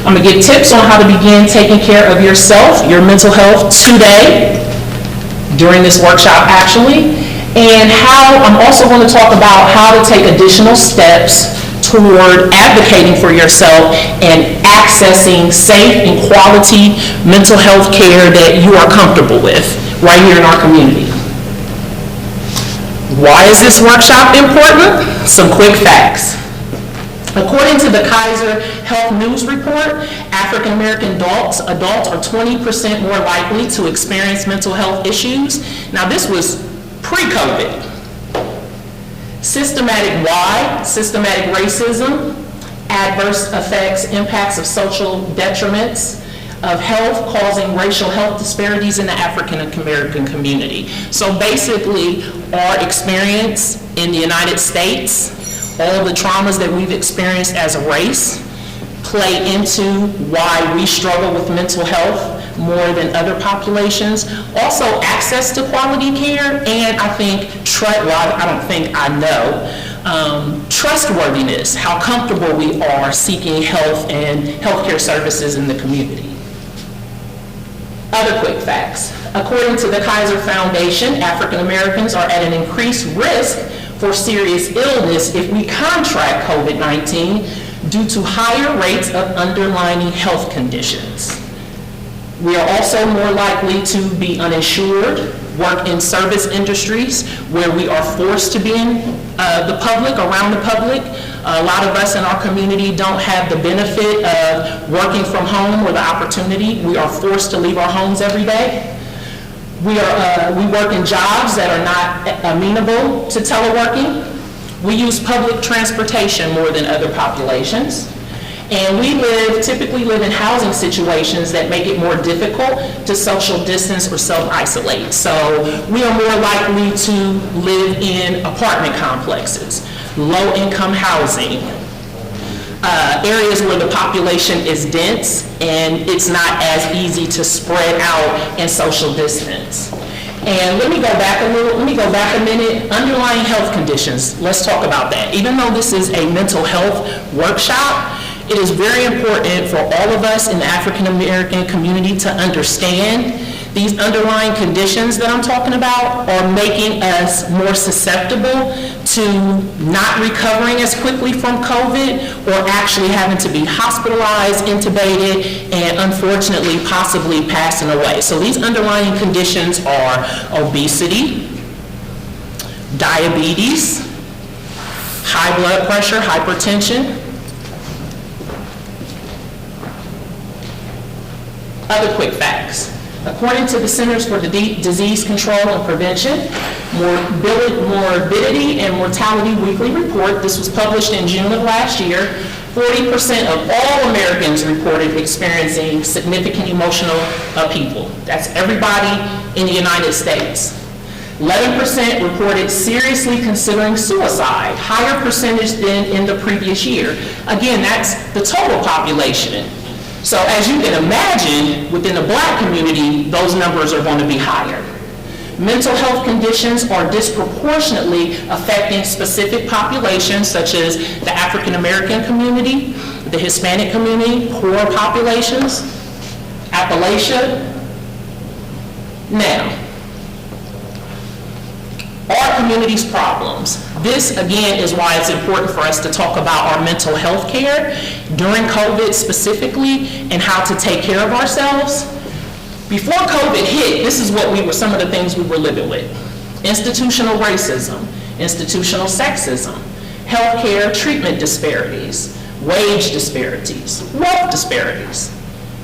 I'm going to give tips on how to begin taking care of yourself, your mental health today, during this workshop actually, and I'm also going to talk about how to take additional steps toward advocating for yourself and accessing safe and quality mental health care that you are comfortable with right here in our community. Why is this workshop important? Some quick facts. According to the Kaiser Health News Report, African American adults are 20% more likely to experience mental health issues. Now this was pre-COVID. Systematic racism, adverse effects, impacts of social detriments of health, causing racial health disparities in the African American community. So basically, our experience in the United States, all the traumas that we've experienced as a race, play into why we struggle with mental health more than other populations. Also, access to quality care, and I think, trustworthiness, how comfortable we are seeking health and healthcare services in the community. Other quick facts. According to the Kaiser Foundation, African Americans are at an increased risk for serious illness if we contract COVID-19 due to higher rates of underlying health conditions. We are also more likely to be uninsured, work in service industries where we are forced to be in around the public. A lot of us in our community don't have the benefit of working from home or the opportunity. We are forced to leave our homes every day. We work in jobs that are not amenable to teleworking. We use public transportation more than other populations. And we typically live in housing situations that make it more difficult to social distance or self-isolate. So we are more likely to live in apartment complexes, low-income housing, areas where the population is dense and it's not as easy to spread out and social distance. And let me go back a minute. Underlying health conditions, let's talk about that. Even though this is a mental health workshop, it is very important for all of us in the African American community to understand these underlying conditions that I'm talking about are making us more susceptible to not recovering as quickly from COVID or actually having to be hospitalized, intubated, and unfortunately possibly passing away. So these underlying conditions are obesity, diabetes, high blood pressure, hypertension. Other quick facts. According to the Centers for Disease Control and Prevention, Morbidity and Mortality Weekly Report, this was published in June of last year, 40% of all Americans reported experiencing significant emotional upheaval. That's everybody in the United States. 11% reported seriously considering suicide, higher percentage than in the previous year. Again, that's the total population. So as you can imagine, within the Black community, those numbers are going to be higher. Mental health conditions are disproportionately affecting specific populations such as the African American community, the Hispanic community, poor populations, Appalachia. Now, our community's problems. This, again, is why it's important for us to talk about our mental health care during COVID specifically and how to take care of ourselves. Before COVID hit, this is what some of the things we were living with. Institutional racism, institutional sexism, healthcare treatment disparities, wage disparities, wealth disparities,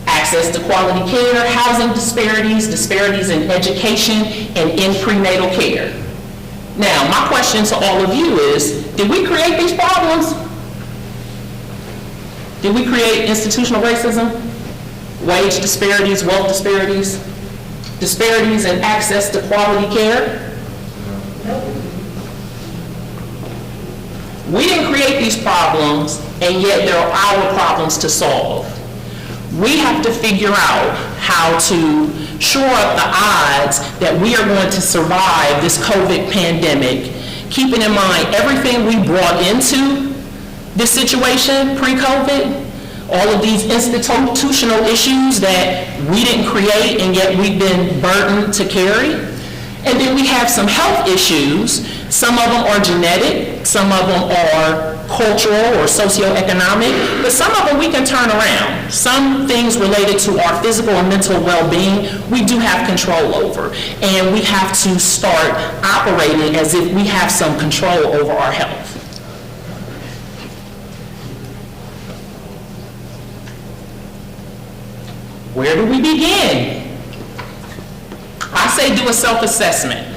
access to quality care, housing disparities, disparities in education and in prenatal care. Now, my question to all of you is, did we create these problems? Did we create institutional racism, wage disparities, wealth disparities, disparities in access to quality care? We didn't create these problems, and yet they're our problems to solve. We have to figure out how to shore up the odds that we are going to survive this COVID pandemic, keeping in mind everything we brought into this situation pre-COVID, all of these institutional issues that we didn't create and yet we've been burdened to carry. And then we have some health issues. Some of them are genetic, some of them are cultural or socioeconomic, but some of them we can turn around. Some things related to our physical and mental well-being, we do have control over. And we have to start operating as if we have some control over our health. Where do we begin? I say do a self-assessment.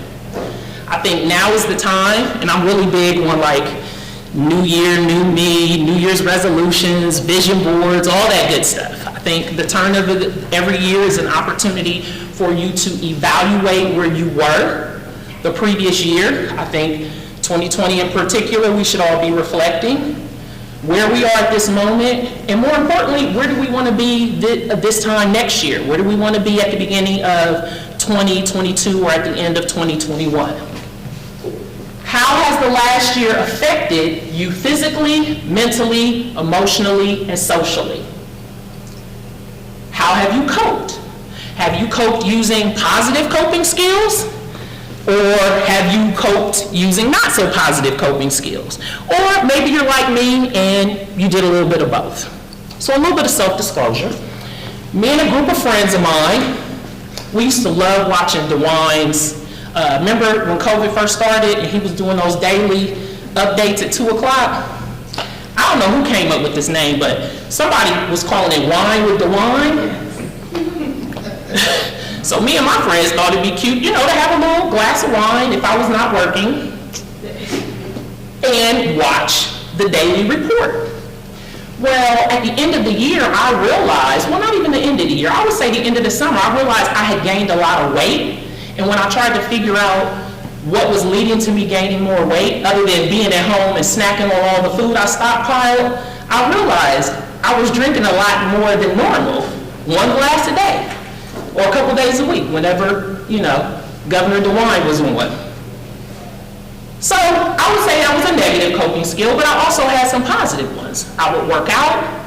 I think now is the time, and I'm really big on like new year, new me, New Year's resolutions, vision boards, all that good stuff. I think the turn of every year is an opportunity for you to evaluate where you were the previous year. I think 2020 in particular, we should all be reflecting where we are at this moment, and more importantly, where do we want to be this time next year? Where do we want to be at the beginning of 2022 or at the end of 2021? How has the last year affected you physically, mentally, emotionally, and socially? How have you coped? Have you coped using positive coping skills? Or have you coped using not so positive coping skills? Or maybe you're like me and you did a little bit of both. So a little bit of self-disclosure. Me and a group of friends of mine, we used to love watching DeWine's. Remember when COVID first started and he was doing those daily updates at 2 o'clock? I don't know who came up with this name, but somebody was calling it Wine with DeWine. So me and my friends thought it'd be cute, you know, to have a little glass of wine if I was not working and watch the daily report. Well, at the end of the year, I realized, well, not even the end of the year, I would say the end of the summer, I realized I had gained a lot of weight. And when I tried to figure out what was leading to me gaining more weight, other than being at home and snacking on all the food I stockpiled, I realized I was drinking a lot more than normal, 1 glass a day. Or a couple days a week, whenever, you know, Governor DeWine was on. So I would say that was a negative coping skill, but I also had some positive ones. I would work out,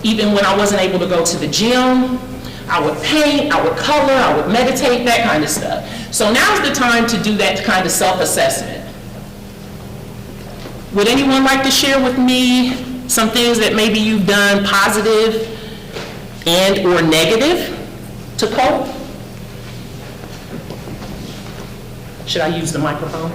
even when I wasn't able to go to the gym. I would paint, I would color, I would meditate, that kind of stuff. So now's the time to do that kind of self-assessment. Would anyone like to share with me some things that maybe you've done positive and or negative to cope? Should I use the microphone?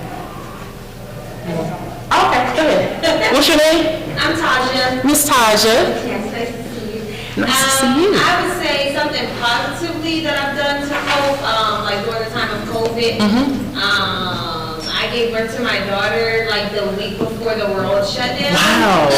Okay, go ahead. What's your name? I'm Taja. Miss Taja. Yes, nice to see you. Nice to see you. I would say something positively that I've done to cope, like during the time of COVID. I gave birth to my daughter like the week before the world shut down. Wow.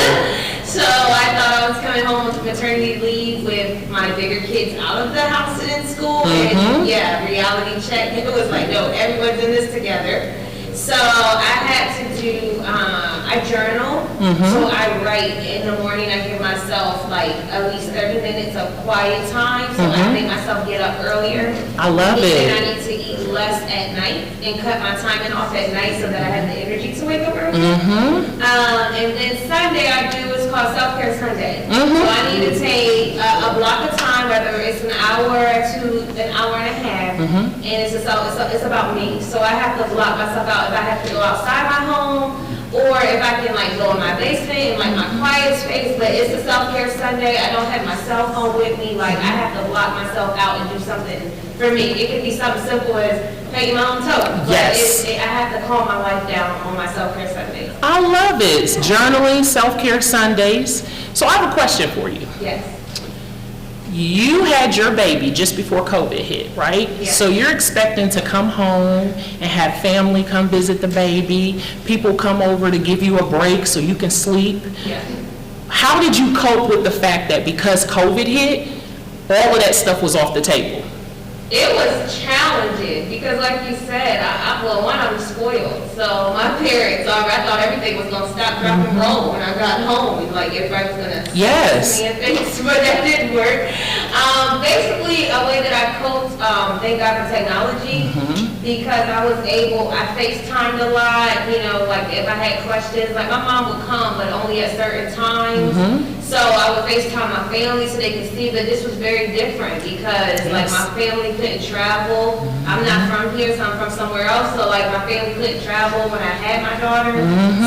So I thought I was coming home with maternity leave with my bigger kids out of the house and in school. And yeah, reality check. It was like, no, everyone's in this together. So I had to do, I journal. So I write in the morning. I give myself like at least 30 minutes of quiet time. So I make myself get up earlier. I love it. And I need to eat less at night and cut my timing off at night so that I have the energy to wake up early. And then Sunday I do is called Self-Care Sunday. So I need to take a block of time, whether it's an hour to an hour and a half, and it's about me. So I have to block myself out if I have to go outside my home, or if I can like go in my basement in like my quiet space. But it's a Self-Care Sunday. I don't have my cell phone with me. Like I have to block myself out and do something for me. It could be something simple as painting my own toes. Yes. But I have to calm my life down on my Self-Care Sundays. I love it. Journaling, Self-Care Sundays. So I have a question for you. Yes. You had your baby just before COVID hit, right? Yes. So you're expecting to come home and have family come visit the baby, people come over to give you a break so you can sleep. Yeah. How did you cope with the fact that because COVID hit, all of that stuff was off the table? It was challenging because, like you said, I'm spoiled. So my parents, I thought everything was going to stop, drop, and roll when I got home. Like everybody was going to Yes. me and things, but that didn't work. Basically, a way that I coped, thank God for technology. because I FaceTimed a lot, you know, like if I had questions, like my mom would come, but only at certain times. So I would FaceTime my family so they could see that this was very different because like my family couldn't travel. I'm not from here, so I'm from somewhere else. So like my family couldn't travel when I had my daughter.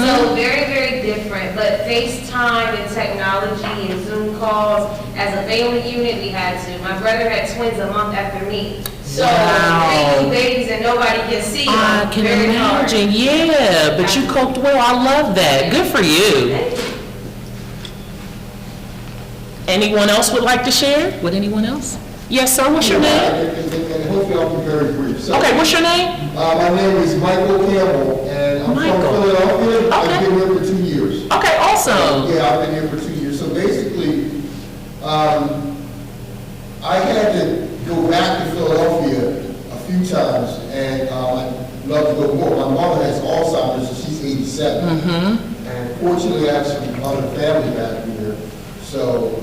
So very, very different. But FaceTime and technology and Zoom calls, as a family unit, we had to. My brother had twins a month after me. So three babies and nobody can see them. I can imagine, yeah, but you coped well. I love that. Good for you. Anyone else would like to share? Would anyone else? Yes, sir, what's your name? And hopefully I'll be very brief. So, Okay, what's your name? my name is Michael Campbell, and I'm from Philadelphia. I've been here for 2 years. Okay, awesome. Yeah, I've been here for 2 years. So basically, I had to go back to Philadelphia a few times, and I'd love to go more. My mother has Alzheimer's, so she's 87. And fortunately, I have some other family back here. So,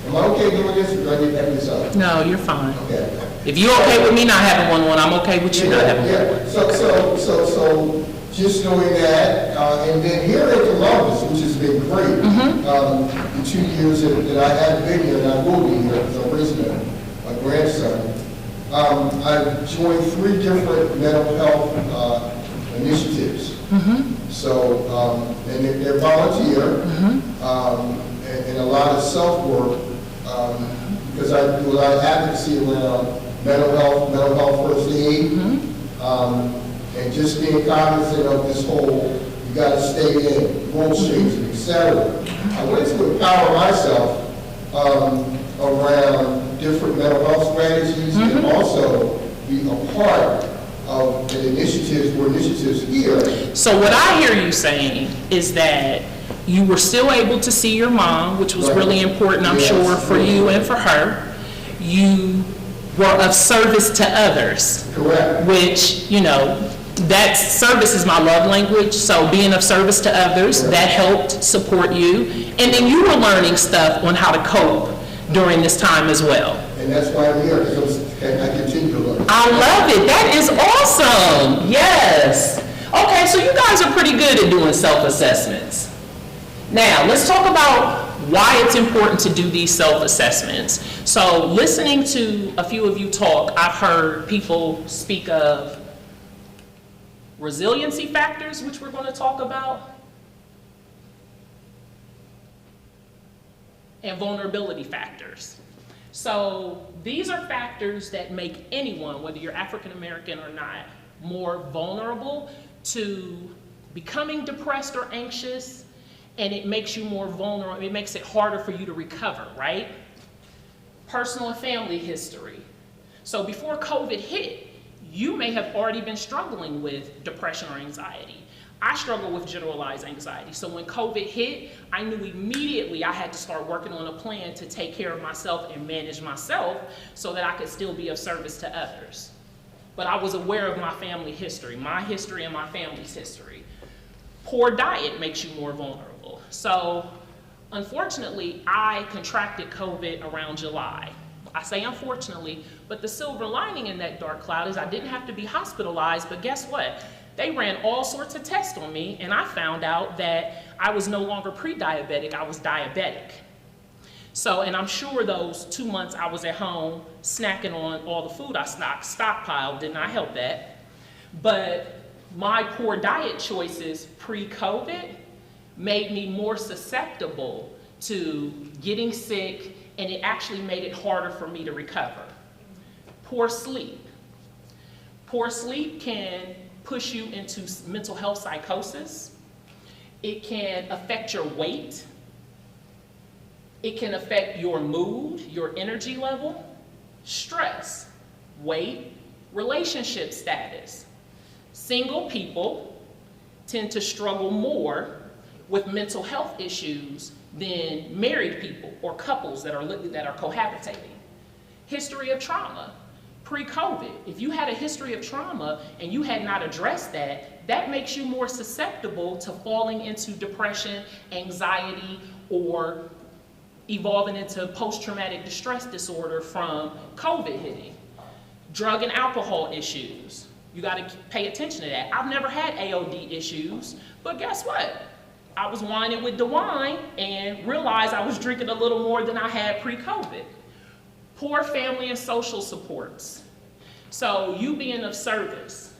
am I okay doing this, or do I need to have this up? No, you're fine. Okay. If you're okay with me not having one, I'm okay with you not having one. Yeah, so just knowing that, and then here in Columbus, which has been great, the 2 years that I have been here, and I will be here, because I'm raising a grandson, I've joined 3 different mental health initiatives. So, and they're volunteer, and a lot of self-work, because I do a lot of advocacy around mental health first aid, and just being cognizant of this whole, you gotta stay in, goal changing, etc. I wanted to empower myself around different mental health strategies and also be a part of the initiatives here. So what I hear you saying is that you were still able to see your mom, which was really important, I'm sure, for you and for her. You were of service to others. Correct. Which, you know, that service is my love language, so being of service to others, that helped support you. And then you were learning stuff on how to cope during this time as well. And that's why I'm here, because I continue to learn. I love it. That is awesome. Yes. Okay, so you guys are pretty good at doing self-assessments. Now, let's talk about why it's important to do these self-assessments. So, listening to a few of you talk, I've heard people speak of resiliency factors, which we're going to talk about, and vulnerability factors. So these are factors that make anyone, whether you're African American or not, more vulnerable to becoming depressed or anxious, and it makes you more vulnerable. It makes it harder for you to recover, right? Personal and family history. So before COVID hit, you may have already been struggling with depression or anxiety. I struggle with generalized anxiety. So when COVID hit, I knew immediately I had to start working on a plan to take care of myself and manage myself so that I could still be of service to others. But I was aware of my family history, my history and my family's history. Poor diet makes you more vulnerable. So unfortunately, I contracted COVID around July. I say unfortunately, but the silver lining in that dark cloud is I didn't have to be hospitalized, but guess what? They ran all sorts of tests on me, and I found out that I was no longer pre-diabetic, I was diabetic. So, and I'm sure those 2 months I was at home snacking on all the food I stockpiled did not help that. But my poor diet choices pre-COVID made me more susceptible to getting sick, and it actually made it harder for me to recover. Poor sleep. Poor sleep can push you into mental health psychosis. It can affect your weight. It can affect your mood, your energy level, stress, weight, relationship status. Single people tend to struggle more with mental health issues than married people or couples that are cohabitating. History of trauma. Pre-COVID, if you had a history of trauma and you had not addressed that, that makes you more susceptible to falling into depression, anxiety, or evolving into post-traumatic distress disorder from COVID hitting. Drug and alcohol issues. You got to pay attention to that. I've never had AOD issues, but guess what? I was whining with the wine and realized I was drinking a little more than I had pre-COVID. Poor family and social supports. So you being of service,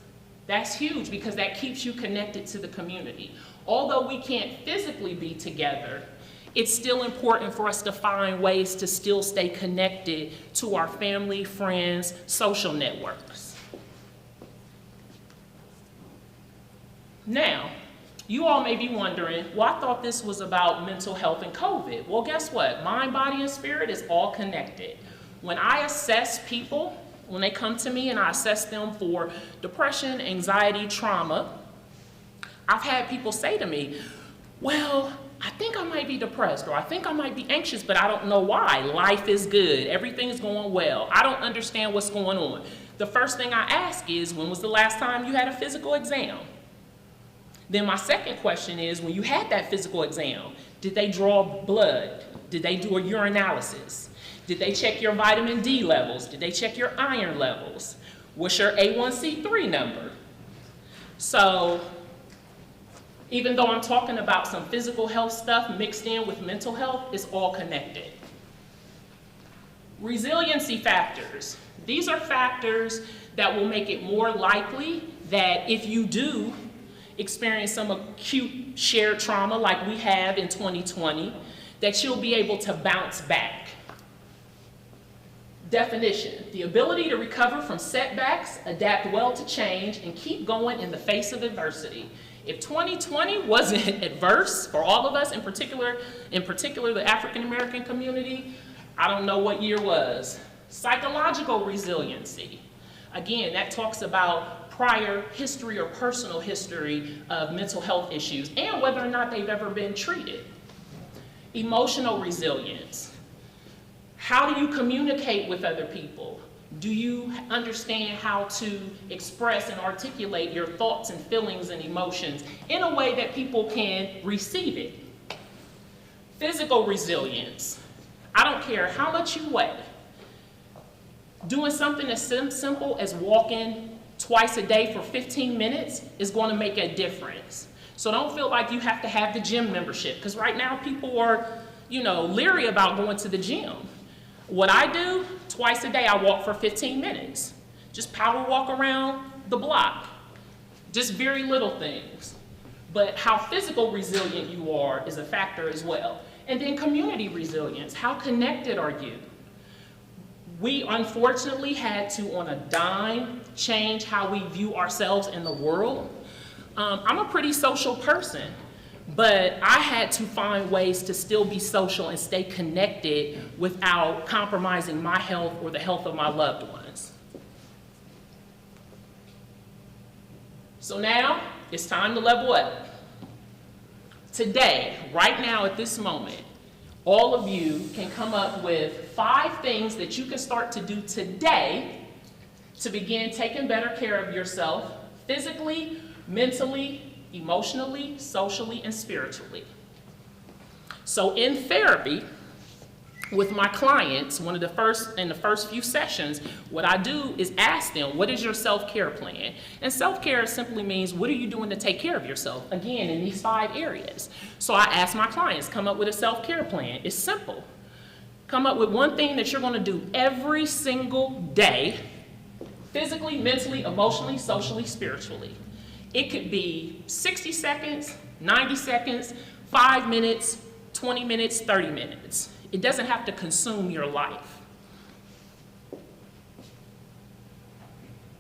that's huge because that keeps you connected to the community. Although we can't physically be together, it's still important for us to find ways to still stay connected to our family, friends, social networks. Now, you all may be wondering, well, I thought this was about mental health and COVID. Well, guess what? Mind, body, and spirit is all connected. When I assess people, when they come to me and I assess them for depression, anxiety, trauma, I've had people say to me, well, I think I might be depressed, or I think I might be anxious, but I don't know why. Life is good. Everything's going well. I don't understand what's going on. The first thing I ask is, when was the last time you had a physical exam? Then my second question is, when you had that physical exam, did they draw blood? Did they do a urinalysis? Did they check your vitamin D levels? Did they check your iron levels? What's your A1C3 number? So even though I'm talking about some physical health stuff mixed in with mental health, it's all connected. Resiliency factors. These are factors that will make it more likely that if you do experience some acute shared trauma like we have in 2020, that you'll be able to bounce back. Definition: the ability to recover from setbacks, adapt well to change, and keep going in the face of adversity. If 2020 wasn't adverse for all of us, in particular the African American community, I don't know what year was. Psychological resiliency. Again, that talks about prior history or personal history of mental health issues and whether or not they've ever been treated. Emotional resilience. How do you communicate with other people? Do you understand how to express and articulate your thoughts and feelings and emotions in a way that people can receive it? Physical resilience. I don't care how much you weigh. Doing something as simple as walking twice a day for 15 minutes is going to make a difference. So don't feel like you have to have the gym membership, because right now people are, leery about going to the gym. What I do, twice a day I walk for 15 minutes. Just power walk around the block. Just very little things. But how physical resilient you are is a factor as well. And then community resilience. How connected are you? We unfortunately had to, on a dime, change how we view ourselves in the world. I'm a pretty social person, but I had to find ways to still be social and stay connected without compromising my health or the health of my loved ones. So now, it's time to level up. Today, right now at this moment, all of you can come up with 5 things that you can start to do today to begin taking better care of yourself physically, mentally, emotionally, socially, and spiritually. So in therapy, with my clients, in the first few sessions, what I do is ask them, what is your self-care plan? And self-care simply means, what are you doing to take care of yourself? Again, in these 5 areas. So I ask my clients, come up with a self-care plan. It's simple. Come up with one thing that you're going to do every single day, physically, mentally, emotionally, socially, spiritually. It could be 60 seconds, 90 seconds, 5 minutes, 20 minutes, 30 minutes. It doesn't have to consume your life.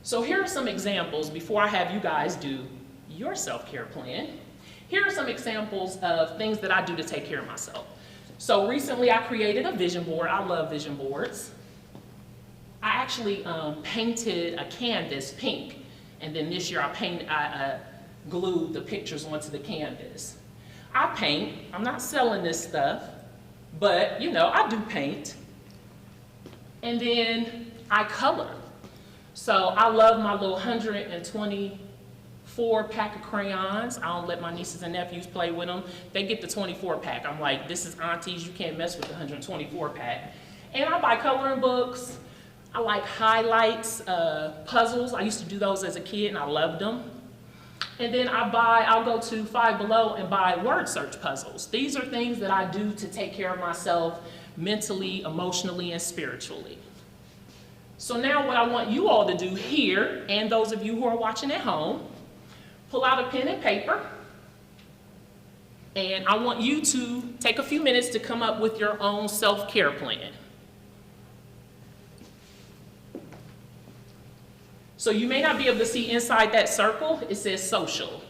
So here are some examples before I have you guys do your self-care plan. Here are some examples of things that I do to take care of myself. So recently I created a vision board. I love vision boards. I actually painted a canvas pink, and then this year I glued the pictures onto the canvas. I paint. I'm not selling this stuff, but I do paint. And then I color. So I love my little 124 pack of crayons. I don't let my nieces and nephews play with them. They get the 24 pack. I'm like, this is auntie's, you can't mess with the 124 pack. And I buy coloring books. I like highlights, puzzles. I used to do those as a kid and I loved them. And then I'll go to Five Below and buy word search puzzles. These are things that I do to take care of myself mentally, emotionally, and spiritually. So now what I want you all to do here, and those of you who are watching at home, pull out a pen and paper. And I want you to take a few minutes to come up with your own self-care plan. So you may not be able to see inside that circle, it says social.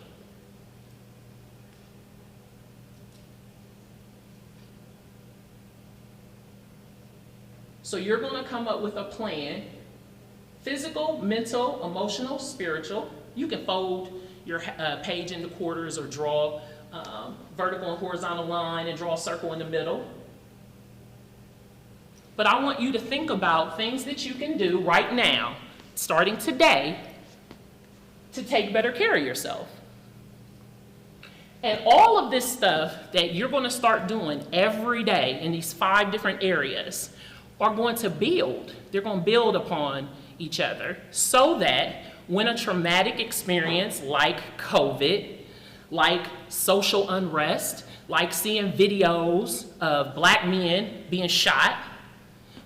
So you're going to come up with a plan, physical, mental, emotional, spiritual. You can fold your page into quarters or draw vertical and horizontal line and draw a circle in the middle. But I want you to think about things that you can do right now, starting today, to take better care of yourself. And all of this stuff that you're going to start doing every day in these 5 different areas are going to build. They're going to build upon each other so that when a traumatic experience like COVID, like social unrest, like seeing videos of black men being shot,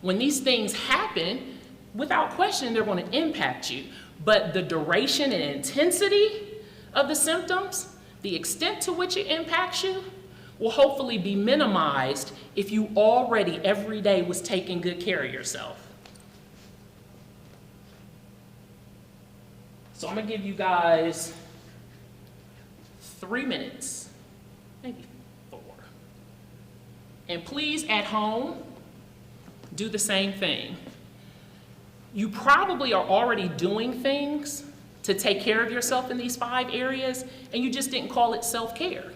when these things happen, without question, they're going to impact you. But the duration and intensity of the symptoms, the extent to which it impacts you, will hopefully be minimized if you already every day was taking good care of yourself. So I'm going to give you guys 3 minutes, maybe 4. And please, at home, do the same thing. You probably are already doing things to take care of yourself in these 5 areas, and you just didn't call it self-care.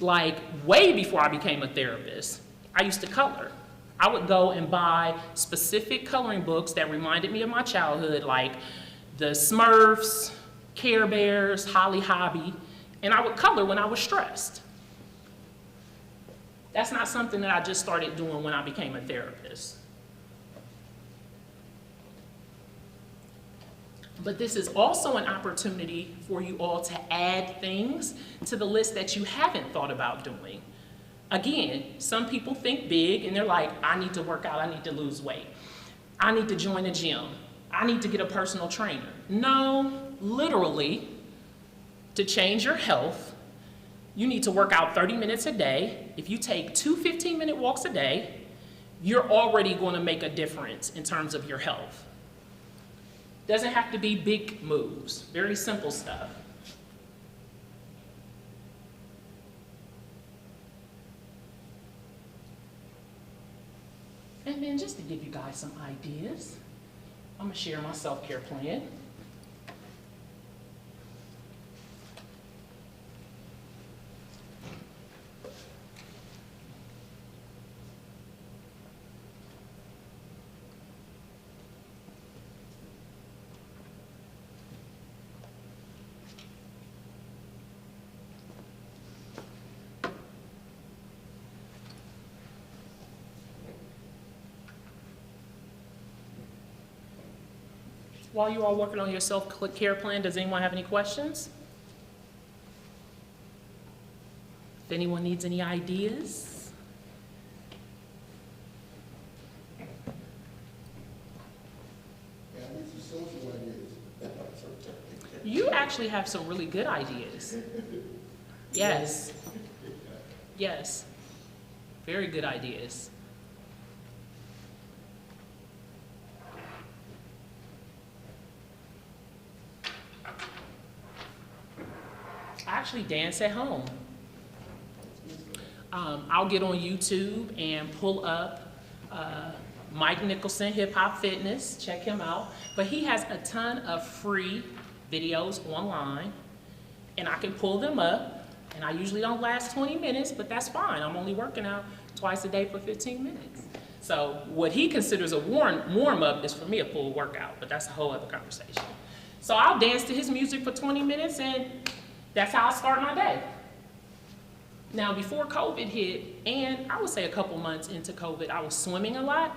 Like, way before I became a therapist, I used to color. I would go and buy specific coloring books that reminded me of my childhood, like the Smurfs, Care Bears, Holly Hobby, and I would color when I was stressed. That's not something that I just started doing when I became a therapist. But this is also an opportunity for you all to add things to the list that you haven't thought about doing. Again, some people think big and they're like, I need to work out, I need to lose weight. I need to join a gym. I need to get a personal trainer. No, literally, to change your health, you need to work out 30 minutes a day. If you take 2 15-minute walks a day, you're already going to make a difference in terms of your health. Doesn't have to be big moves, very simple stuff. And then just to give you guys some ideas, I'm gonna share my self-care plan. While you're all working on your self-care plan, does anyone have any questions? If anyone needs any ideas? Yeah, I need some social ideas. You actually have some really good ideas. Yes. Yes. Very good ideas. I actually dance at home. I'll get on YouTube and pull up Mike Nicholson, Hip Hop Fitness, check him out. But he has a ton of free videos online, and I can pull them up, and I usually don't last 20 minutes, but that's fine. I'm only working out twice a day for 15 minutes. So what he considers a warm-up is for me a full workout, but that's a whole other conversation. So I'll dance to his music for 20 minutes, and that's how I start my day. Now, before COVID hit, and I would say a couple months into COVID, I was swimming a lot.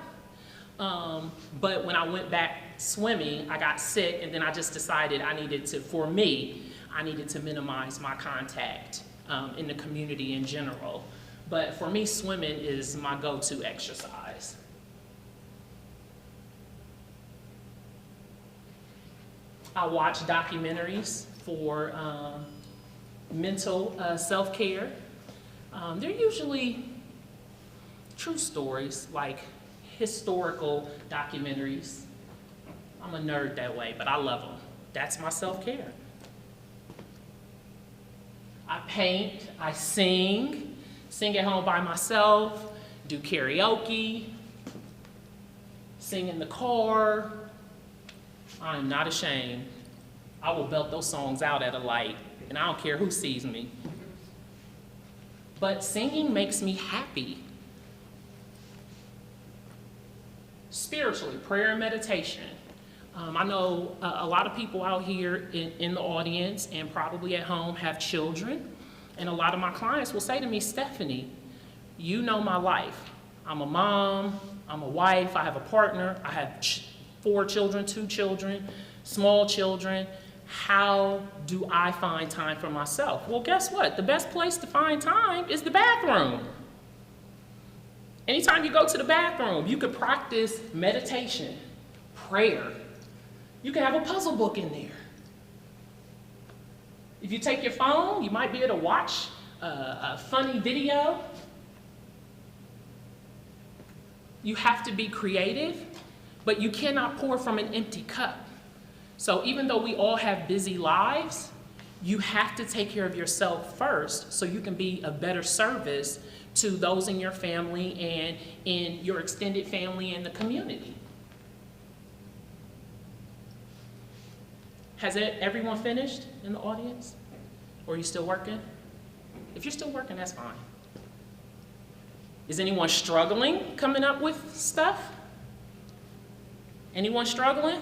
But when I went back swimming, I got sick, and then I just decided I needed to minimize my contact in the community in general. But for me, swimming is my go-to exercise. I watch documentaries for mental self-care. They're usually true stories, like historical documentaries. I'm a nerd that way, but I love them. That's my self-care. I paint, I sing at home by myself, do karaoke, sing in the car. I am not ashamed. I will belt those songs out at a light, and I don't care who sees me. But singing makes me happy. Spiritually, prayer and meditation. I know a lot of people out here in the audience and probably at home have children. And a lot of my clients will say to me, Stephanie, you know my life. I'm a mom, I'm a wife, I have a partner, I have 4 children, 2 children, small children. How do I find time for myself? Well, guess what? The best place to find time is the bathroom. Anytime you go to the bathroom, you could practice meditation, prayer. You can have a puzzle book in there. If you take your phone, you might be able to watch a funny video. You have to be creative, but you cannot pour from an empty cup. So even though we all have busy lives, you have to take care of yourself first so you can be a better service to those in your family and in your extended family and the community. Has everyone finished in the audience? Or are you still working? If you're still working, that's fine. Is anyone struggling coming up with stuff? Anyone struggling?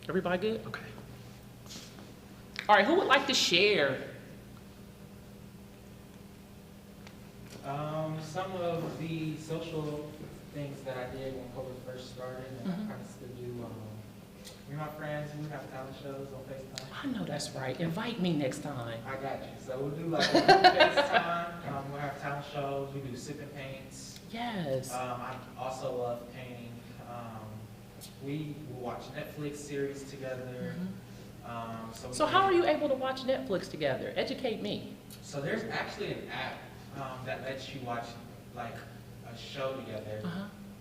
Everybody good? Okay. All right, who would like to share? Some of the social things that I did when COVID first started, and I kind of still do. Me and my friends, we have talent shows on FaceTime. I know that's right. Invite me next time. I got you. So we'll do like a group FaceTime. We'll have talent shows. We do sip and paints. Yes. I also love painting. We will watch Netflix series together. So how are you able to watch Netflix together? Educate me. So there's actually an app that lets you watch like a show together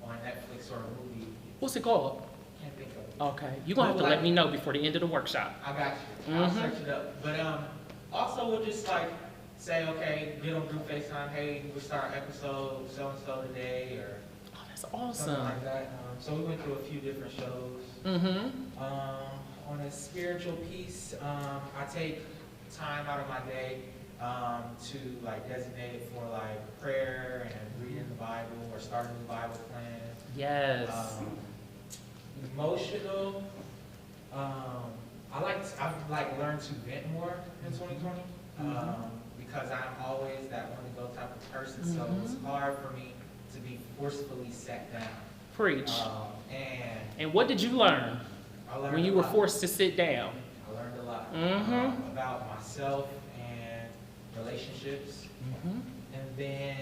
on Netflix or a movie. What's it called? Can't think of it. Okay, you're gonna have to let me know before the end of the workshop. I got you. I'll search it up. But also we'll just like say, okay, get on group FaceTime. Hey, we'll start episode so and so today, or Oh, that's awesome. something like that. So we went through a few different shows. On a spiritual piece, I take time out of my day to like designate it for like prayer and reading the Bible or starting the Bible plan. Yes. Emotional. I've like learned to vent more in 2020 because I'm always that want to go type of person. So it's hard for me to be forcefully sat down. Preach. And what did you learn I learned when you a were lot. forced to sit down? I learned a lot about myself and relationships. And then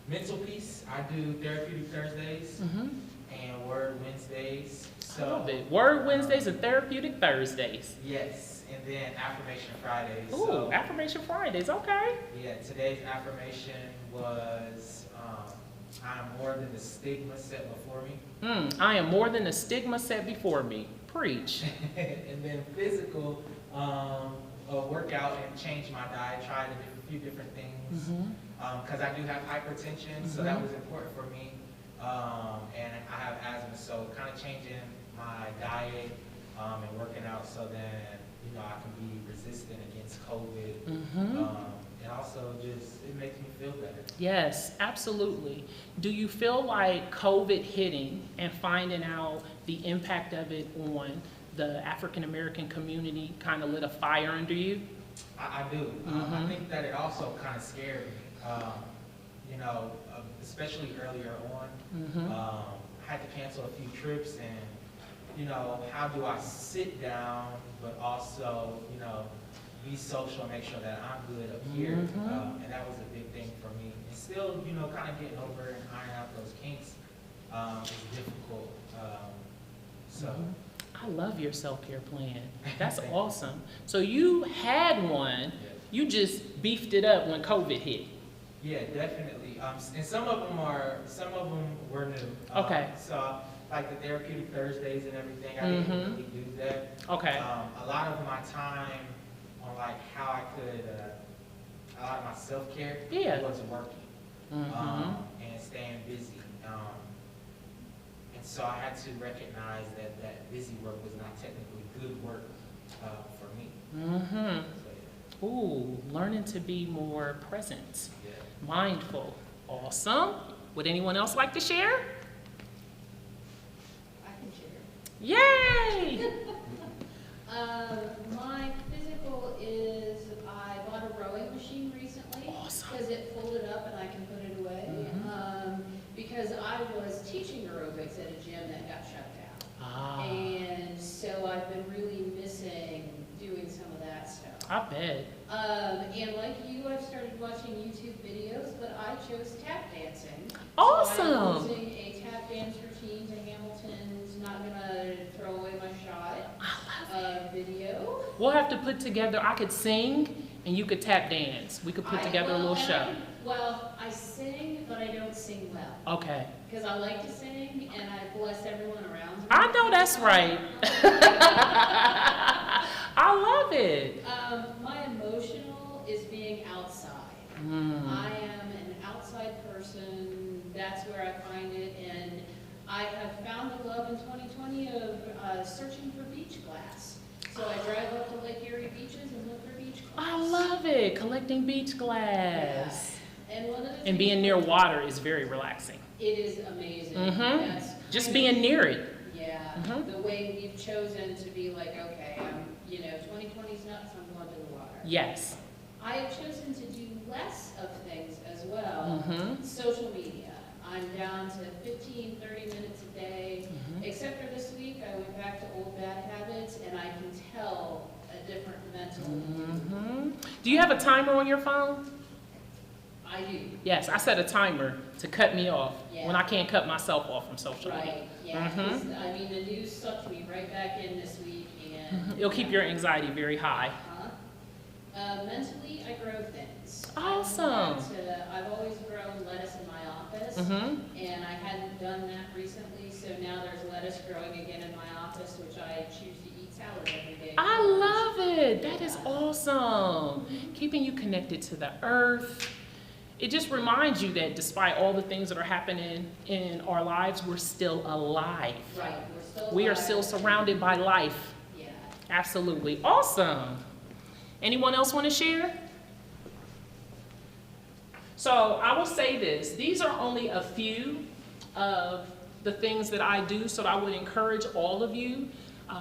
mental peace. I do therapeutic Thursdays and Word Wednesdays. I love it. Word Wednesdays and Therapeutic Thursdays. Yes, and then Affirmation Fridays. Ooh, So, Affirmation Fridays, okay. yeah, today's affirmation was, I am more than the stigma set before me. I am more than the stigma set before me. Preach. And then physical, a workout and change my diet, tried a few different things. Because I do have hypertension, so that was important for me. And I have asthma, so kind of changing my diet and working out so then, I can be resistant against COVID. And also just, it makes me feel better. Yes, absolutely. Do you feel like COVID hitting and finding out the impact of it on the African American community kind of lit a fire under you? I do. I think that it also kind of scared me. you know, especially earlier on, I had to cancel a few trips, and, you know, how do I sit down, but also, you know, be social and make sure that I'm good up here, and that was a big thing for me. And still, you know, kind of getting over and ironing out those kinks is difficult. So. I love your self-care plan. That's awesome. So you had one, you just beefed it up when COVID hit. Yeah, definitely. And some of them were new. Okay. So like the therapeutic Thursdays and everything, I didn't really do that. Okay. A lot of my time on like how I could, a lot of my self-care was working and staying busy. And so I had to recognize that that busy work was not technically good work for me. So, yeah. Ooh, learning to be more present, Yeah. mindful. Awesome. Would anyone else like to share? I can share. Yay! My physical is, I bought a rowing machine recently. Awesome. Because it folded up and I can put it away. Because I was teaching aerobics at a gym that got shut down. And so I've been really missing doing some of that stuff. I bet. And like you, I've started watching YouTube videos, but I chose tap dancing. Awesome. So I'm using a tap dance routine to Hamilton's Not Gonna Throw Away My Shot video. We'll have to put together, I could sing and you could tap dance. We could put together a little show. I sing, but I don't sing well. Okay. Because I like to sing and I bless everyone around me. I know that's right. I love it. My emotional is being outside. I am an outside person. That's where I find it. And I have found the love in 2020 of searching for beach glass. So I drive up to Lake Erie beaches and look for beach glass. I love it. Collecting beach glass. And one of the And being near water is very relaxing. It is amazing. That's Just kind being of, near it. yeah, the way we've chosen to be like, okay, 2020's nuts, I'm going to the water. Yes. I have chosen to do less of things as well. Social media. I'm down to 15, 30 minutes a day. Except for this week, I went back to old bad habits, and I can tell a different mental. Do you have a timer on your phone? I do. Yes, I set a timer to cut me off Yeah. when I can't cut myself off from social media. Right, yeah. 'Cause, I mean, the news sucked me right back in this week, and It'll keep your anxiety very high. mentally, I grow things. Awesome. I've always grown lettuce in my office, and I hadn't done that recently, so now there's lettuce growing again in my office, which I choose to eat salad every day. I love it. That is awesome. Keeping you connected to the earth. It just reminds you that despite all the things that are happening in our lives, we're still alive. Right, we're still We are alive. still surrounded by life. Yeah. Absolutely. Awesome. Anyone else want to share? So I will say this. These are only a few of the things that I do, so I would encourage all of you.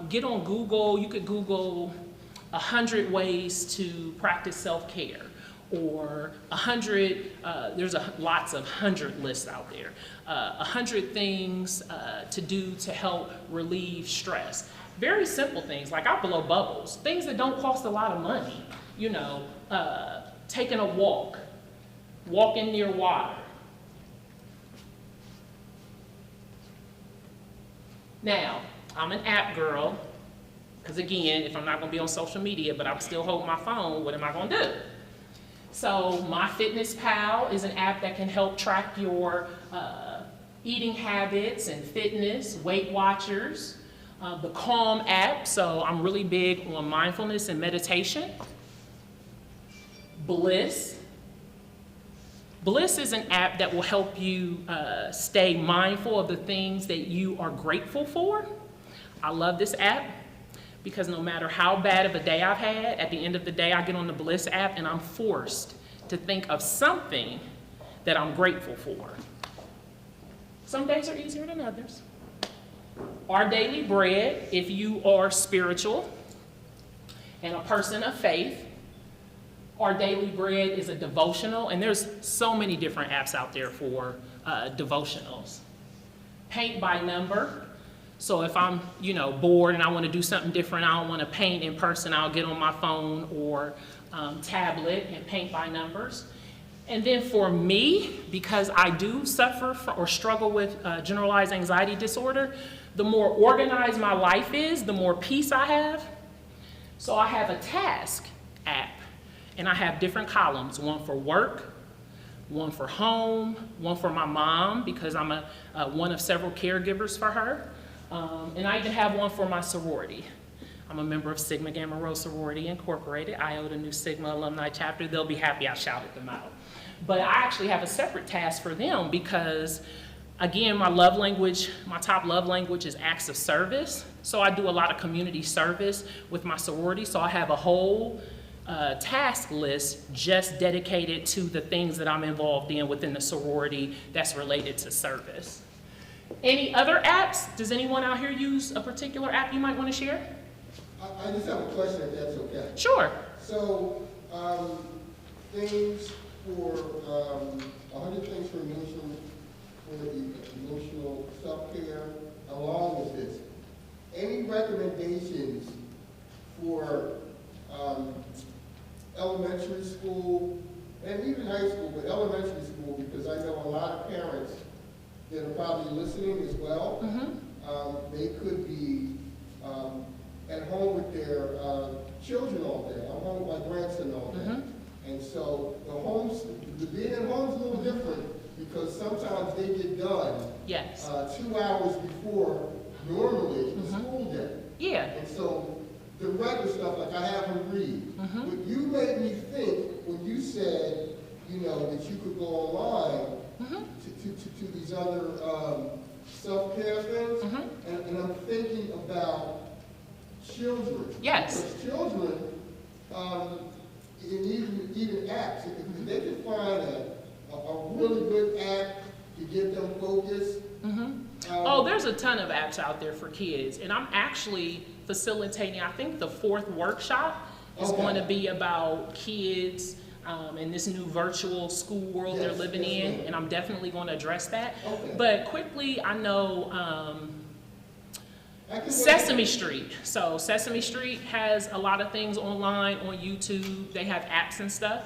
Get on Google. You could Google 100 ways to practice self-care, or 100, there's lots of 100 lists out there. 100 things to do to help relieve stress. Very simple things, like I blow bubbles, things that don't cost a lot of money. Taking a walk, walking near water. Now, I'm an app girl, because again, if I'm not gonna be on social media, but I still hold my phone, what am I gonna do? So MyFitnessPal is an app that can help track your eating habits and fitness. Weight Watchers, the Calm app, so I'm really big on mindfulness and meditation. Bliss. Bliss is an app that will help you stay mindful of the things that you are grateful for. I love this app because no matter how bad of a day I've had, at the end of the day I get on the Bliss app and I'm forced to think of something that I'm grateful for. Some days are easier than others. Our Daily Bread, if you are spiritual and a person of faith, Our Daily Bread is a devotional, and there's so many different apps out there for devotionals. Paint by number. So if I'm, bored and I want to do something different, I don't want to paint in person, I'll get on my phone or tablet and paint by numbers. And then for me, because I do suffer or struggle with generalized anxiety disorder, the more organized my life is, the more peace I have. So I have a task app, and I have different columns, one for work, one for home, one for my mom, because I'm one of several caregivers for her. And I even have one for my sorority. I'm a member of Sigma Gamma Rho Sorority Incorporated, Iota Nu Sigma Alumni Chapter. They'll be happy I shouted them out. But I actually have a separate task for them because, again, my top love language is acts of service. So I do a lot of community service with my sorority. So I have a whole task list just dedicated to the things that I'm involved in within the sorority that's related to service. Any other apps? Does anyone out here use a particular app you might want to share? I just have a question, if that's okay. Sure. So, things for, 100 things for emotional self-care along with this. Any recommendations for elementary school, and even high school, but elementary school, because I know a lot of parents that are probably listening as well. They could be at home with their children all day. I'm home with my grandson all day. And so the being at home is a little different because sometimes they get done Yes. 2 hours before normally the school day. Yeah. And so the regular stuff, like I have them read. But you made me think when you said, that you could go online to these other self-care things. And I'm thinking about children. Yes. Because children, and even apps, if they can find a really good app to get them focused. There's a ton of apps out there for kids, and I'm actually facilitating, I think the 4th workshop is going to be about kids in this new virtual school world they're living in, and I'm definitely going to address that. But quickly, I know Sesame Street. So Sesame Street has a lot of things online on YouTube. They have apps and stuff.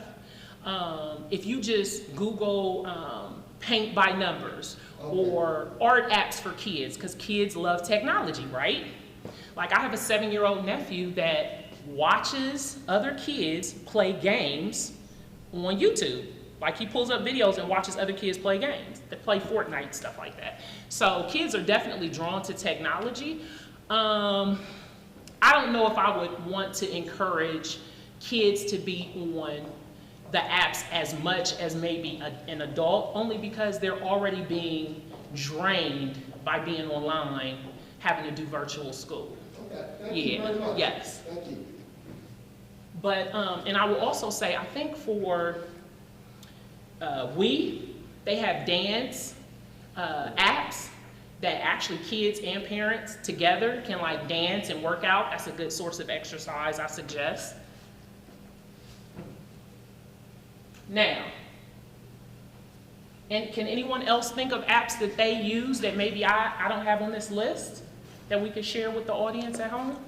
If you just Google paint by numbers or art apps for kids, because kids love technology, right? Like I have a 7-year-old nephew that watches other kids play games on YouTube. Like he pulls up videos and watches other kids play games that play Fortnite, stuff like that. So kids are definitely drawn to technology. I don't know if I would want to encourage kids to be on the apps as much as maybe an adult, only because they're already being drained by being online, having to do virtual school. Okay, thank you very much. Yes. Thank you. But, and I will also say, I think for they have dance apps that actually kids and parents together can like dance and work out. That's a good source of exercise, I suggest. Now, and can anyone else think of apps that they use that maybe I don't have on this list that we could share with the audience at home?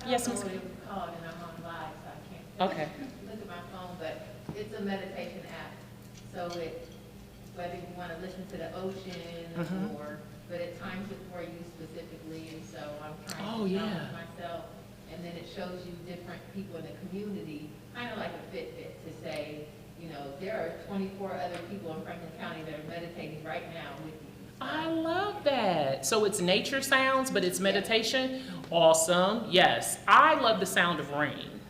Yes, Ms. I don't know what it was called, and I'm on live, so I can't Okay. look at my phone, but it's a meditation app. So whether you want to listen to the ocean but it times it for you specifically, and so I'm trying to challenge myself. And then it shows you different people in the community, kind of like a Fitbit, to say, there are 24 other people in Franklin County that are meditating right now with you. I love that. So it's nature sounds, but it's meditation? Awesome. Yes. I love the sound of rain.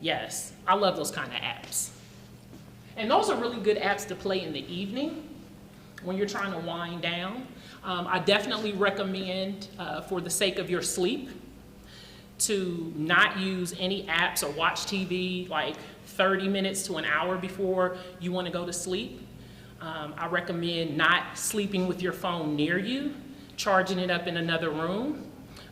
Yes. I love those kind of apps. And those are really good apps to play in the evening when you're trying to wind down. I definitely recommend, for the sake of your sleep, to not use any apps or watch TV like 30 minutes to an hour before you want to go to sleep. I recommend not sleeping with your phone near you, charging it up in another room.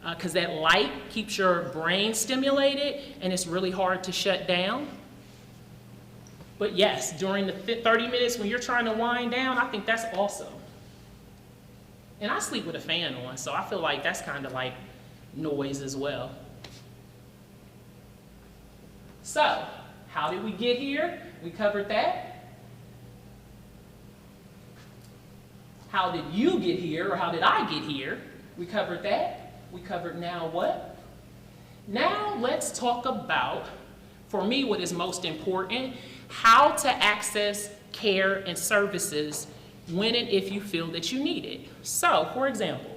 because that light keeps your brain stimulated and it's really hard to shut down. But yes, during the 30 minutes when you're trying to wind down, I think that's awesome. And I sleep with a fan on, so I feel like that's kind of like noise as well. So, how did we get here? We covered that. How did you get here, or how did I get here? We covered that. We covered now what? Now let's talk about, for me, what is most important, how to access care and services when and if you feel that you need it. So, for example,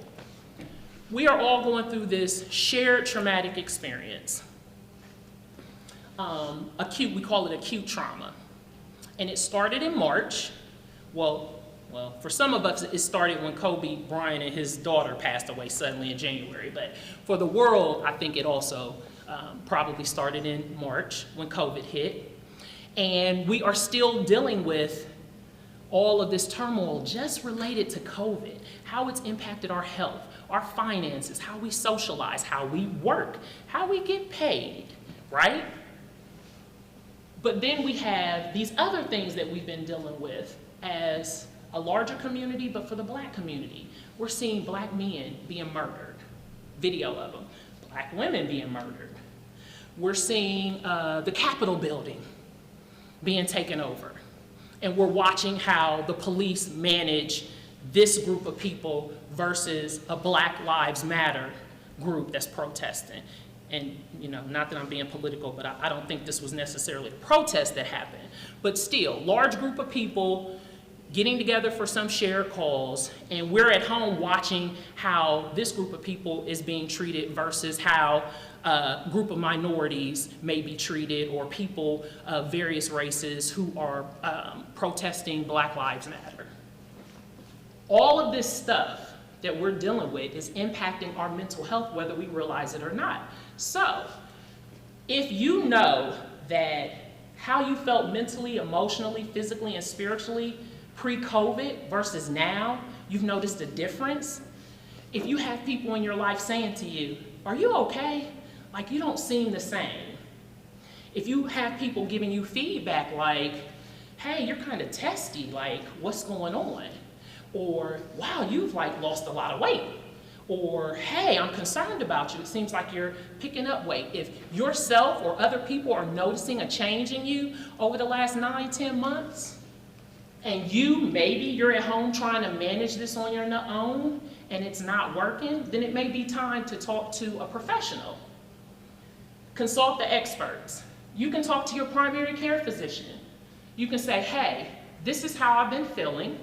we are all going through this shared traumatic experience. We call it acute trauma. And it started in March. Well, for some of us, it started when Kobe Bryant and his daughter passed away suddenly in January. But for the world, I think it also probably started in March when COVID hit. And we are still dealing with all of this turmoil just related to COVID, how it's impacted our health, our finances, how we socialize, how we work, how we get paid, right? But then we have these other things that we've been dealing with as a larger community, but for the Black community. We're seeing Black men being murdered, video of them, Black women being murdered. We're seeing the Capitol building being taken over. And we're watching how the police manage this group of people versus a Black Lives Matter group that's protesting. And, you know, not that I'm being political, but I don't think this was necessarily a protest that happened. But still, large group of people getting together for some shared cause, and we're at home watching how this group of people is being treated versus how a group of minorities may be treated, or people of various races who are protesting Black Lives Matter. All of this stuff that we're dealing with is impacting our mental health, whether we realize it or not. So, if you know that how you felt mentally, emotionally, physically, and spiritually pre-COVID versus now, you've noticed a difference. If you have people in your life saying to you, "Are you okay? Like, you don't seem the same." If you have people giving you feedback like, "Hey, you're kind of testy, like, what's going on?" Or, "Wow, you've like lost a lot of weight." Or, "Hey, I'm concerned about you. It seems like you're picking up weight." If yourself or other people are noticing a change in you over the last 9, 10 months, and maybe you're at home trying to manage this on your own and it's not working, then it may be time to talk to a professional. Consult the experts. You can talk to your primary care physician. You can say, "Hey, this is how I've been feeling.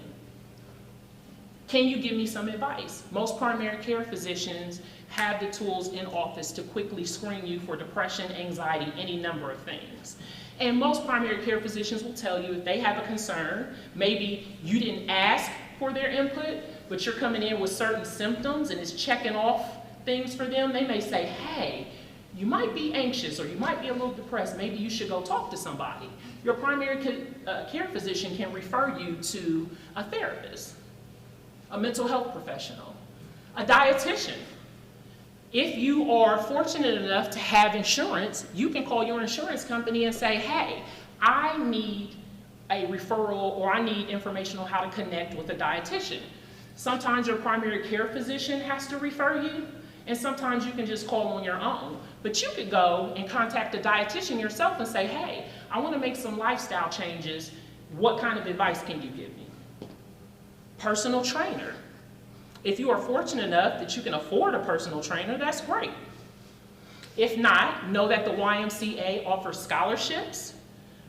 Can you give me some advice?" Most primary care physicians have the tools in office to quickly screen you for depression, anxiety, any number of things. And most primary care physicians will tell you if they have a concern, maybe you didn't ask for their input, but you're coming in with certain symptoms and it's checking off things for them. They may say, "Hey, you might be anxious or you might be a little depressed. Maybe you should go talk to somebody." Your primary care physician can refer you to a therapist, a mental health professional, a dietitian. If you are fortunate enough to have insurance, you can call your insurance company and say, "Hey, I need a referral or I need information on how to connect with a dietitian." Sometimes your primary care physician has to refer you, and sometimes you can just call on your own. But you could go and contact a dietitian yourself and say, "Hey, I want to make some lifestyle changes. What kind of advice can you give me?" Personal trainer. If you are fortunate enough that you can afford a personal trainer, that's great. If not, know that the YMCA offers scholarships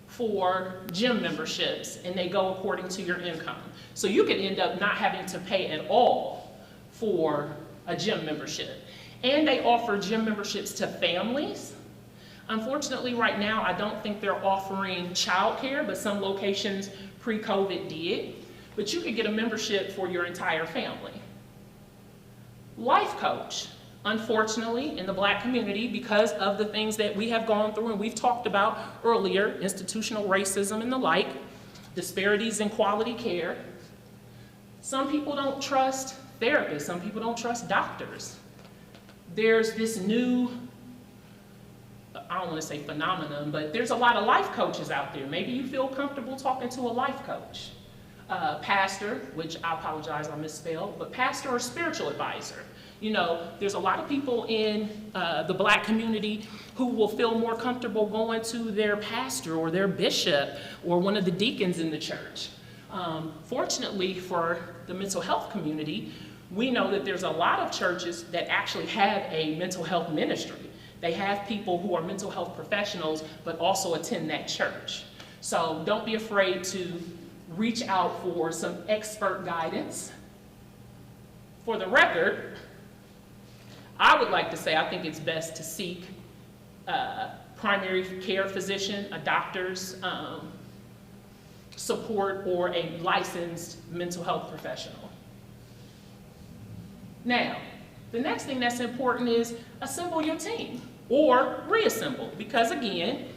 for gym memberships, and they go according to your income. So you could end up not having to pay at all for a gym membership. And they offer gym memberships to families. Unfortunately, right now, I don't think they're offering childcare, but some locations pre-COVID did. But you could get a membership for your entire family. Life coach. Unfortunately, in the Black community, because of the things that we have gone through and we've talked about earlier, institutional racism and the like, disparities in quality care, some people don't trust therapists, some people don't trust doctors. there's this new, I don't want to say phenomenon, but there's a lot of life coaches out there. Maybe you feel comfortable talking to a life coach. Pastor, which I apologize, I misspelled, but pastor or spiritual advisor. You know, there's a lot of people in the Black community who will feel more comfortable going to their pastor or their bishop or one of the deacons in the church. Fortunately for the mental health community, we know that there's a lot of churches that actually have a mental health ministry. They have people who are mental health professionals, but also attend that church. So don't be afraid to reach out for some expert guidance. For the record, I would like to say I think it's best to seek primary care physician, a doctor's support, or a licensed mental health professional. Now, the next thing that's important is assemble your team or reassemble, because again,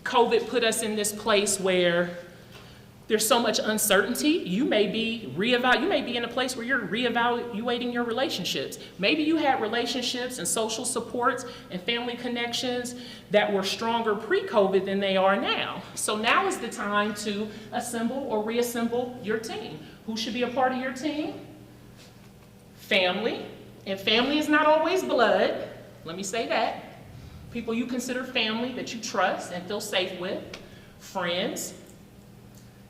COVID put us in this place where there's so much uncertainty. You may be in a place where you're reevaluating your relationships. Maybe you had relationships and social supports and family connections that were stronger pre-COVID than they are now. So now is the time to assemble or reassemble your team. Who should be a part of your team? Family. And family is not always blood. Let me say that. People you consider family that you trust and feel safe with. Friends.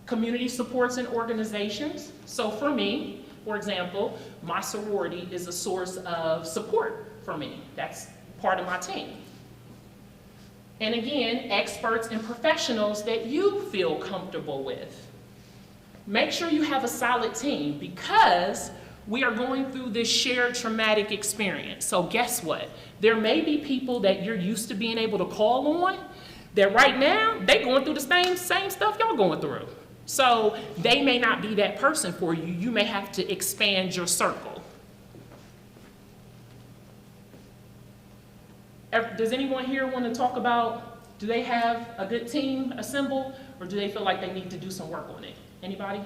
Community supports and organizations. So for me, for example, my sorority is a source of support for me. That's part of my team. And again, experts and professionals that you feel comfortable with. Make sure you have a solid team, because we are going through this shared traumatic experience. So guess what? There may be people that you're used to being able to call on that right now, they're going through the same stuff y'all going through. So they may not be that person for you. You may have to expand your circle. Does anyone here want to talk about, do they have a good team assembled, or do they feel like they need to do some work on it? Anybody?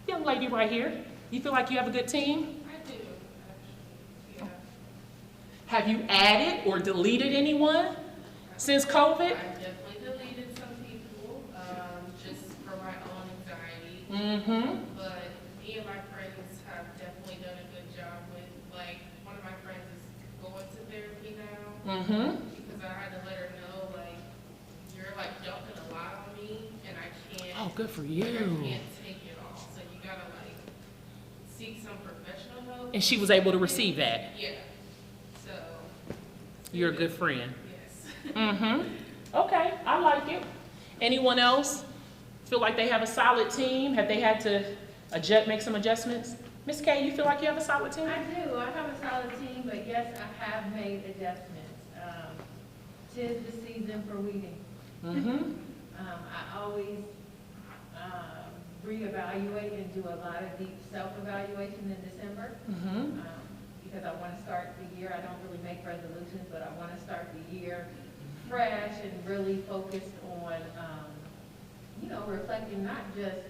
Young lady right here, you feel like you have a good team? I do, actually, yeah. Have you added or deleted anyone since COVID? I definitely deleted some people, just for my own anxiety. Mm-hmm. But me and my friends have definitely done a good job with, like, one of my friends is going to therapy now. Mm-hmm. Because I had to let her know, like, you're, like, dumping a lot on me, and I can't. Oh, good for I you. can't take it all, so you gotta, like, seek some professional help. And she was able to receive that. Yeah, so. You're a good friend. Yes. Mm-hmm. Okay, I like it. Anyone else feel like they have a solid team? Have they had to make some adjustments? Miss Kay, you feel like you have a solid team? I do. I have a solid team, but yes, I have made adjustments. 'Tis the season for weeding. Mm-hmm. I always reevaluate and do a lot of deep self-evaluation in December. Mm-hmm. Because I want to start the year, I don't really make resolutions, but I want to start the year fresh and really focused on, reflecting not just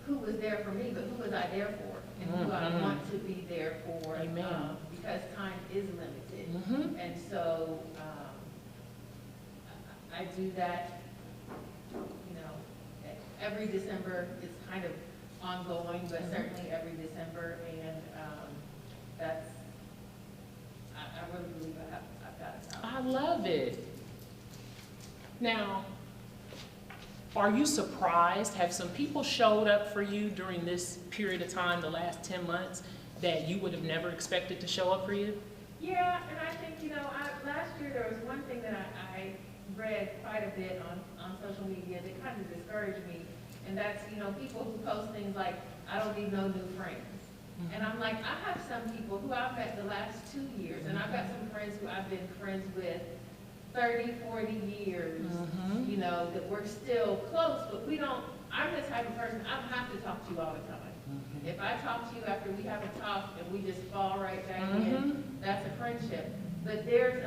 who was there for me, but who was I there for, and who I Mhm. want to be there for. Amen. Because time is limited. Mm-hmm. And so, I do that, every December. It's kind of ongoing, but certainly every December, and I really believe I've got it out. I love it. Now, are you surprised? Have some people showed up for you during this period of time, the last 10 months, that you would have never expected to show up for you? Yeah, and I think, last year there was one thing that I read quite a bit on social media that kind of discouraged me, and that's, people who post things like, I don't need no new friends. Mm-hmm. And I'm like, I have some people who I've met the last 2 years, and I've got some friends who I've been friends with 30, 40 years, Mm-hmm. that we're still close, but I'm the type of person, I don't have to talk to you all the time. Mm-hmm. If I talk to you after we have a talk and we just fall right back Mm-hmm. in, that's a friendship. But there's,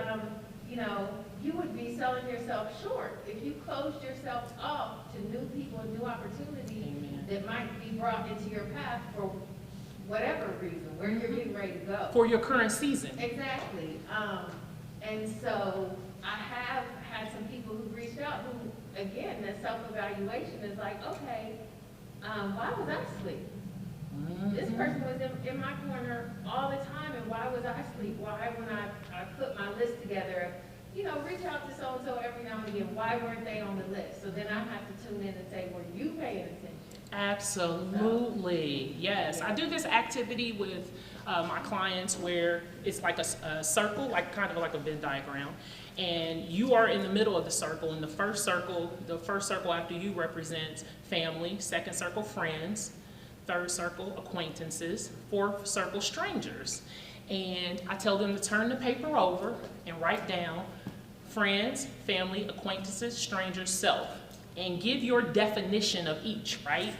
you would be selling yourself short if you closed yourself off to new people and new opportunities Amen. that might be brought into your path for whatever reason, where you're getting ready to go. For your current season. Exactly. And so I have had some people who reached out who, again, the self-evaluation is like, okay, why was I asleep? This person was in my corner all the time, and why was I asleep? Why, when I put my list together, you know, reach out to so-and-so every now and again, why weren't they on the list? So then I have to tune in and say, were you paying attention? Absolutely, yes. I do this activity with my clients where it's like a circle, like kind of like a Venn diagram, and you are in the middle of the circle, and the first circle after you represents family, second circle friends, third circle acquaintances, fourth circle strangers. And I tell them to turn the paper over and write down friends, family, acquaintances, strangers, self, and give your definition of each, right?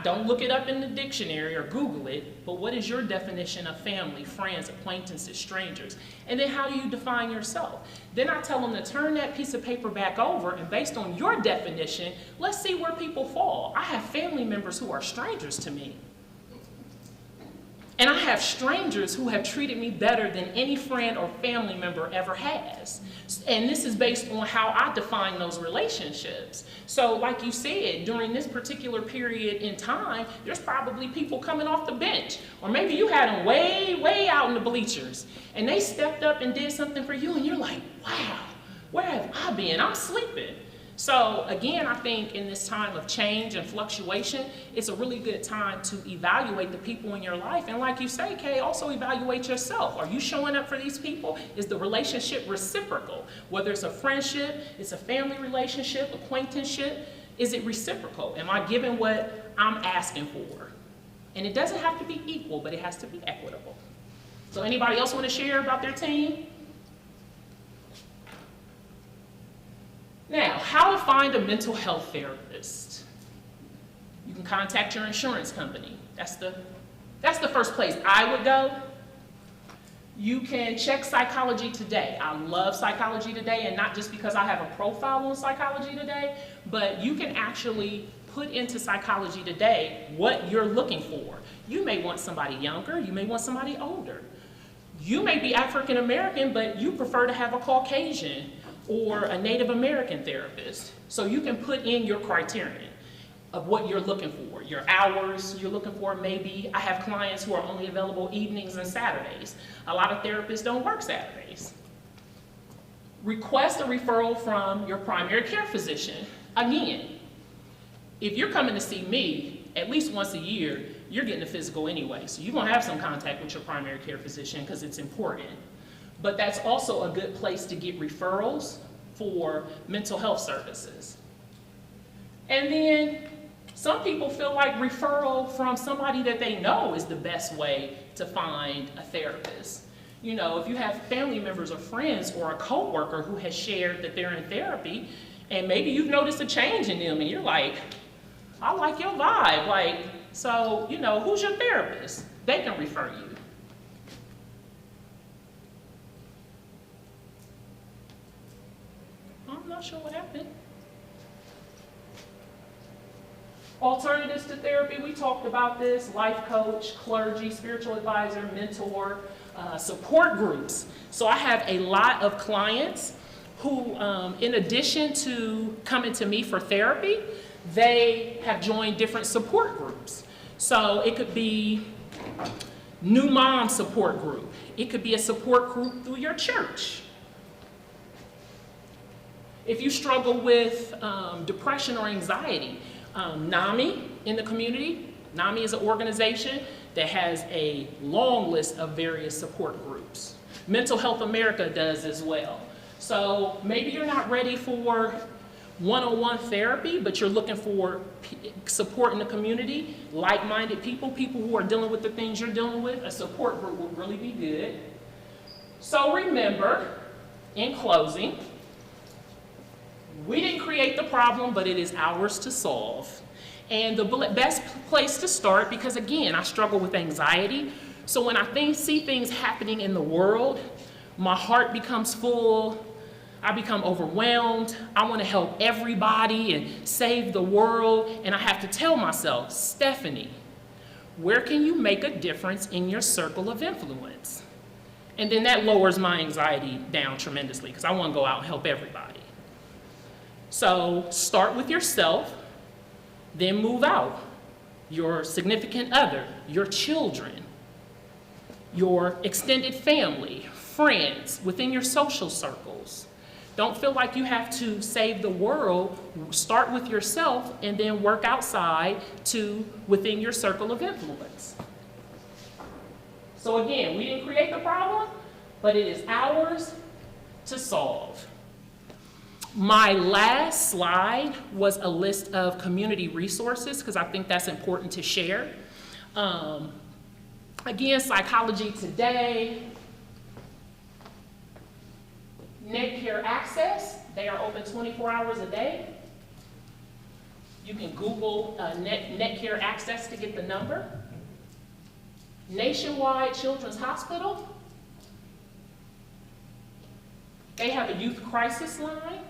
Don't look it up in the dictionary or Google it, but what is your definition of family, friends, acquaintances, strangers? And then how do you define yourself? Then I tell them to turn that piece of paper back over, and based on your definition, let's see where people fall. I have family members who are strangers to me. And I have strangers who have treated me better than any friend or family member ever has. And this is based on how I define those relationships. So like you said, during this particular period in time, there's probably people coming off the bench. Or maybe you had them way, way out in the bleachers. And they stepped up and did something for you, and you're like, wow, where have I been? I'm sleeping. So again, I think in this time of change and fluctuation, it's a really good time to evaluate the people in your life. And like you say, Kay, also evaluate yourself. Are you showing up for these people? Is the relationship reciprocal? Whether it's a friendship, it's a family relationship, acquaintanceship, is it reciprocal? Am I giving what I'm asking for? And it doesn't have to be equal, but it has to be equitable. So anybody else want to share about their team? Now, how to find a mental health therapist. You can contact your insurance company. That's the first place I would go. You can check Psychology Today. I love Psychology Today, and not just because I have a profile on Psychology Today, but you can actually put into Psychology Today what you're looking for. You may want somebody younger, you may want somebody older. You may be African American, but you prefer to have a Caucasian or a Native American therapist. So you can put in your criterion of what you're looking for, your hours you're looking for. Maybe I have clients who are only available evenings and Saturdays. A lot of therapists don't work Saturdays. Request a referral from your primary care physician. Again, if you're coming to see me at least once a year, you're getting a physical anyway, so you're gonna have some contact with your primary care physician because it's important. But that's also a good place to get referrals for mental health services. And then some people feel like referral from somebody that they know is the best way to find a therapist. You know, if you have family members or friends or a coworker who has shared that they're in therapy, and maybe you've noticed a change in them and you're like, I like your vibe. So, you know, who's your therapist? They can refer you. I'm not sure what happened. Alternatives to therapy, we talked about this: life coach, clergy, spiritual advisor, mentor, support groups. So I have a lot of clients who, in addition to coming to me for therapy, they have joined different support groups. So it could be new mom support group. It could be a support group through your church. If you struggle with depression or anxiety, NAMI in the community, NAMI is an organization that has a long list of various support groups. Mental Health America does as well. So maybe you're not ready for one-on-one therapy, but you're looking for support in the community, like-minded people who are dealing with the things you're dealing with. A support group would really be good. So remember, in closing, we didn't create the problem, but it is ours to solve. And the best place to start, because again, I struggle with anxiety, so when I see things happening in the world, my heart becomes full, I become overwhelmed, I want to help everybody and save the world, and I have to tell myself, Stephanie, Where can you make a difference in your circle of influence? And then that lowers my anxiety down tremendously because I want to go out and help everybody. So start with yourself, then move out. Your significant other, your children, your extended family, friends, within your social circles. Don't feel like you have to save the world. Start with yourself and then work outside to within your circle of influence. So again, we didn't create the problem, but it is ours to solve. My last slide was a list of community resources because I think that's important to share. Again, Psychology Today, Net Care Access, they are open 24 hours a day. You can Google Net Care Access to get the number. Nationwide Children's Hospital, they have a youth crisis line.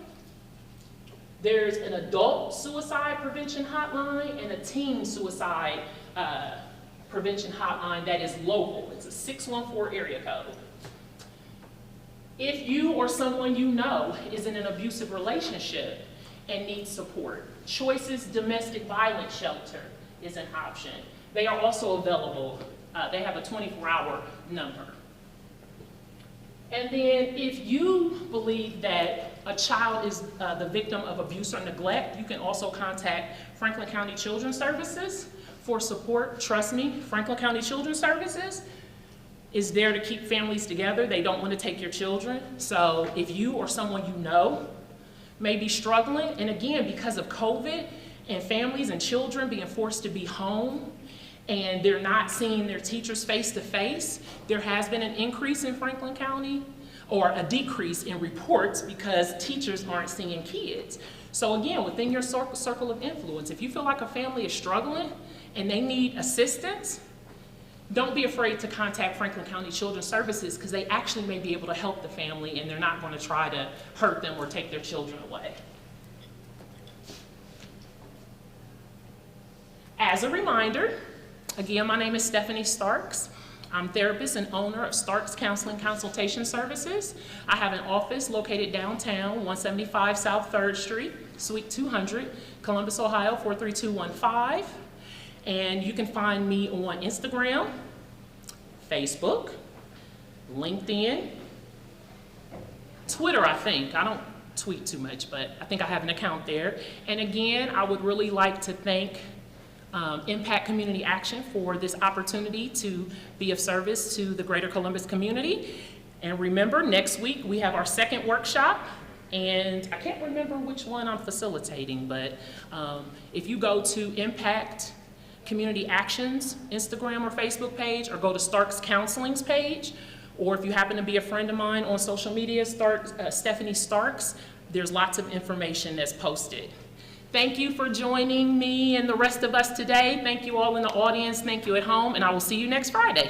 There's an adult suicide prevention hotline and a teen suicide prevention hotline that is local. It's a 614 area code. If you or someone you know is in an abusive relationship and needs support, Choices Domestic Violence Shelter is an option. They are also available. They have a 24-hour number. And then if you believe that a child is the victim of abuse or neglect, you can also contact Franklin County Children's Services for support. Trust me, Franklin County Children's Services is there to keep families together. They don't want to take your children. So if you or someone you know may be struggling, and again, because of COVID and families and children being forced to be home, and they're not seeing their teachers face to face, there has been an increase in Franklin County, or a decrease in reports because teachers aren't seeing kids. So again, within your circle of influence, if you feel like a family is struggling and they need assistance, don't be afraid to contact Franklin County Children's Services because they actually may be able to help the family and they're not going to try to hurt them or take their children away. As a reminder, again, my name is Stephanie Starks. I'm therapist and owner of Starks Counseling Consultation Services. I have an office located downtown, 175 South 3rd Street, Suite 200, Columbus, Ohio, 43215. And you can find me on Instagram, Facebook, LinkedIn, Twitter, I think. I don't tweet too much, but I think I have an account there. And again, I would really like to thank Impact Community Action for this opportunity to be of service to the greater Columbus community. And remember, next week we have our second workshop, and I can't remember which one I'm facilitating, but if you go to Impact Community Action's Instagram or Facebook page, or go to Starks Counseling's page, or if you happen to be a friend of mine on social media, Stephanie Starks, there's lots of information that's posted. Thank you for joining me and the rest of us today. Thank you all in the audience. Thank you at home, and I will see you next Friday.